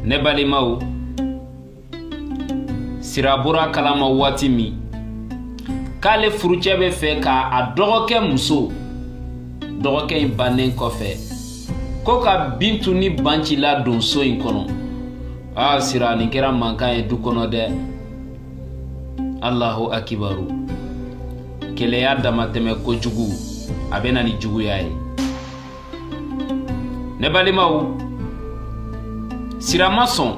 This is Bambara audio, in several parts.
ne balimaw sira bɔra kalama waati min k'ale furucɛ bɛ fɛ ka a dɔgɔkɛ muso dɔgɔkɛ in bannen kɔfɛ ko ka Bintu ni Banci ladon so in kɔnɔ. Sira nin kɛra mankan ye du kɔnɔ dɛ. Allahu akibaru. Keleya damatɛmɛ kojugu a bɛ na ni juguya ye. Ne balimaw sira ma sɔn.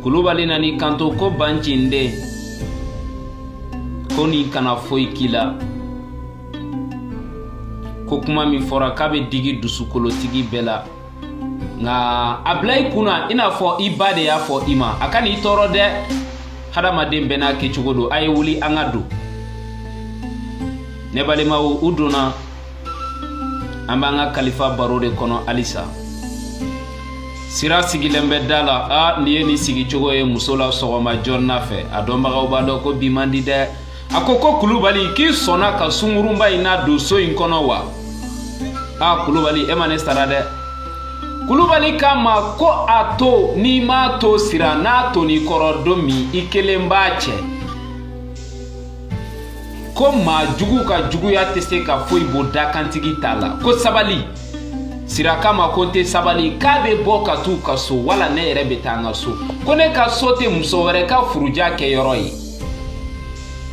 Kulubali nani kanto ko Banci n den ko nin kana foyi k'i la. Ko kuma min fɔra k'a bɛ digi dusukolotigi bɛɛ la. Nga a bila i kunna i n'a fɔ i ba de y'a fɔ i ma. A ka n'i tɔɔrɔ dɛ. Hadamaden bɛɛ n'a kɛcogo don. A ye wuli an ka don. Ne balimaw u donna an b'an ka kalifa baro de kɔnɔ halisa. Sira sigilen bɛ da la. Nin ye nin sigicogo ye muso la sɔgɔma joona fɛ. A dɔnbagaw b'a dɔn ko bi man di dɛ. A ko Kulubali k'i sɔnna ka sungurunba in na don so in kɔnɔ wa? Kulubali e ma ne sara dɛ. Kulubali k'a ma ko a to n'i m'a to sira n'a to n'i kɔrɔ don min i kelen b'a cɛ. Ko maa jugu ka juguya tɛ se ka foyi bɔ dakantigi t'a la. Ko sabali. Sira k'a ma ko n tɛ sabali k'a bɛ bɔ ka t'u ka so wala ne yɛrɛ bɛ taa n ka so. Ko ne ka so tɛ muso wɛrɛ ka furuja kɛ yɔrɔ ye.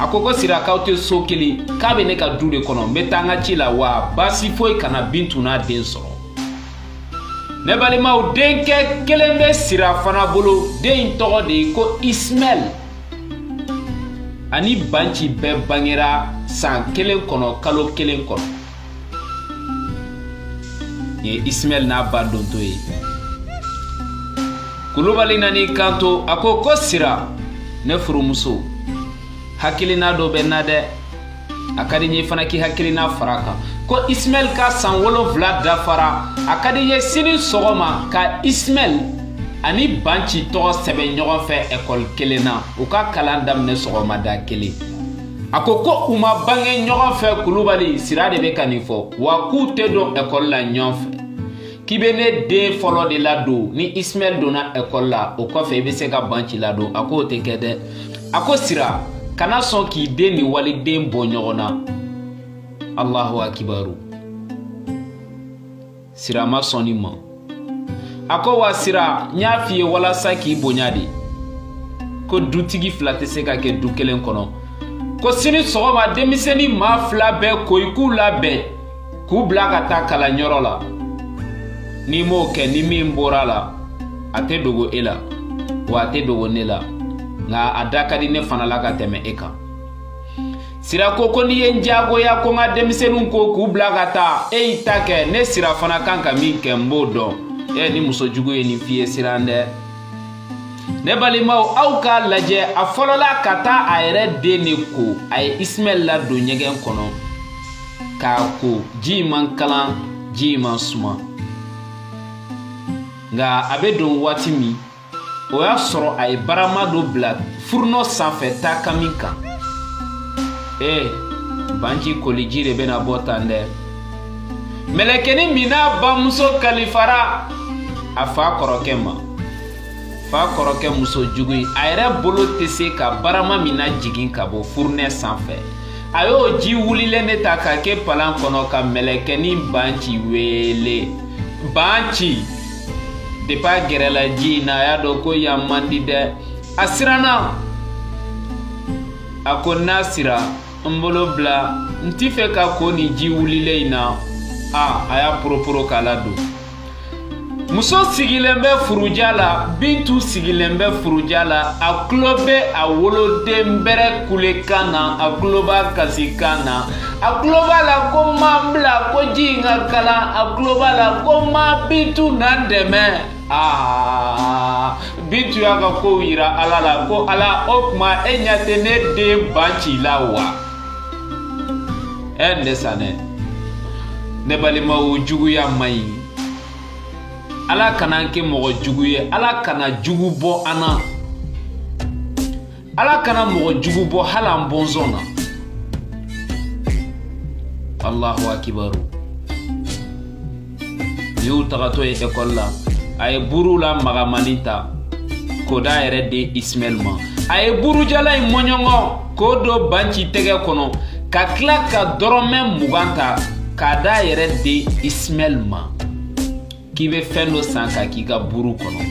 A ko sira k'aw tɛ so kelen k'a bɛ ne ka du de kɔnɔ n bɛ taa n ka ci la wa baasi foyi kana Bintu n'a den sɔrɔ. Ne balimaw denkɛ kelen bɛ sira fana bolo den in tɔgɔ de ye ko Ismail. Ani Banci bɛɛ bangera san kelen kɔnɔ kalo kelen kɔnɔ. Ye Ismail n'a ba dontɔ ye. Kulubali nani kanto a ko sira ne furumuso. Hakilina dɔ bɛ na dɛ. A ka di n ye fana k'i hakilina fara kan. Ko Ismail ka san 7 dafara. A ka di n ye sini sɔgɔma ka Ismail ani Banci tɔgɔ sɛbɛn ɲɔgɔn fɛ ekɔli kelen na. U ka kalan daminɛ sɔgɔmada kelen. A ko u ma bange ɲɔgɔn fɛ Kulubali sira de bɛ ka nin fɔ. Wa k'u tɛ don ekɔli la ɲɔgɔn fɛ. K'i bɛ ne den fɔlɔ de ladon ni Ismail donna ekɔli la o kɔfɛ i bɛ se ka Banci ladon. A ko o tɛ kɛ dɛ. A ko sira kana sɔn k'i den ni waliden bɔ ɲɔgɔn na. Allahu akibaru. Sira ma sɔn nin ma. A ko wa sira n y'a f'i ye walasa k'i bonya de. Ko dutigi fila tɛ se ka kɛ du kelen kɔnɔ. Ko sini sɔgɔma denmisɛnnin maa fila bɛɛ ko i k'u labɛn k'u bila ka taa kalanyɔrɔ la. N'i m'o kɛ ni min bɔra la a tɛ dogo e la wa a tɛ dogo ne la. Nga a da ka di ne fana la ka tɛmɛ e kan. Sira ko n'i ye n jagoya ko n ka denmisɛnninw ko k'u bila ka taa e y'i ta kɛ ne sira fana kan ka min kɛ n b'o dɔn. Ni muso jugu ye nin f'i ye sira dɛ. Ne balimaw aw k'a lajɛ a fɔlɔla ka taa a yɛrɛ den de ko. A ye Ismail ladon ɲɛgɛn kɔnɔ k'a ko ji man kalan ji man suma. Nga a bɛ don waati min o y'a sɔrɔ a ye barama dɔ bila furunɔ sanfɛ taaka min kan. Banci koliji de bɛna bɔ tan dɛ. Mɛlɛkɛnin min n'a bamuso kalifara a fa kɔrɔkɛ ma. Fa kɔrɔkɛ muso jugu in a yɛrɛ bolo tɛ se ka barama min na jigin ka bɔ furunɛ sanfɛ. A y'o ji wulilen de ta ka kɛ palan kɔnɔ ka mɛlɛkɛnin Banci wele. Banci depuis a gɛrɛla ji in na a y'a dɔn ko yan man di dɛ. A siranna. A ko n'a sira n bolo bila n t'i fɛ ka ko ni ji wulilen in na. A y'a poroporo k'a la don. Muso sigilen bɛ furuja la. Bintu sigilen bɛ furuja la. A tulo bɛ a woloden bɛrɛ kulekan na. A tulo b'a kasikan na. A tulo b'a la ko ma bila ko ji in ka kalan. A tulo b'a la ko ma Bintu na dɛmɛ. Bintu y'a ka kow yira Ala la ko Ala o tuma e ɲɛ tɛ ne den Banci la wa? Ne sanɛ. Ne balimaw juguya man ɲi. Ala kana kɛ mɔgɔ jugu ye. Ala kana jugu bɔ an na. Ala kana mɔgɔ jugu bɔ hali an bɔnsɔn na. Allahu akibaru. Y'u tagatɔ ye ekɔli la. a ye buru la magamani ta k'o d'a yɛrɛ den Ismaël ma. A ye burujala in mɔɲɔngɔ k'o don Banci tɛgɛ kɔnɔ ka tila ka dɔrɔmɛ 20 ta k'a d'a yɛrɛ den Ismaël ma k'i bɛ fɛn dɔ san ka k'i ka buru kɔnɔ.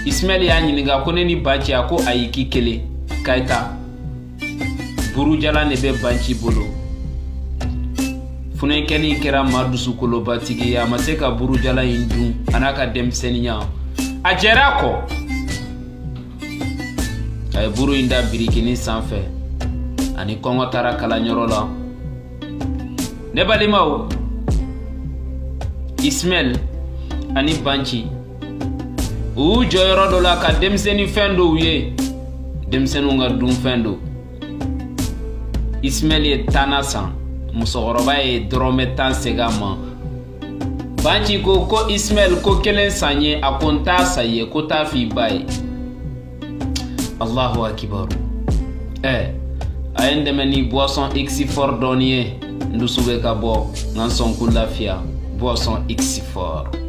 Ismaël y'a ɲininka ko ne ni Banci a ko ayi k'i kelen k'a ta burujala ne bɛ Banci bolo. Funɛnkɛnin kɛra maa dusukolobatigi ye a ma se ka burujala in dun a n'a ka denmisɛnninya a jɛra a kɔ. A ye buru in da birikinin sanfɛ ani kɔngɔ taara kalanyɔrɔ la. Ne balimaw, Ismaël ani Banci u jɔyɔrɔ dɔ la ka denmisɛnnin fɛn dɔw ye denmisɛnninw ka dunfɛn do. Ismaël ye tana san, musokɔrɔba ye dɔrɔmɛ 10 segin a ma. Banci ko ko Ismaël ko kelen san ye a ko n t'a san ye ko t'a f'i ba ye. Allahu akibaru. A ye n dɛmɛ ni boisson X-Fort dɔɔni ye n dusu bɛ ka bɔ n ka n sɔn k'u lafiya. Boisson X-Fort.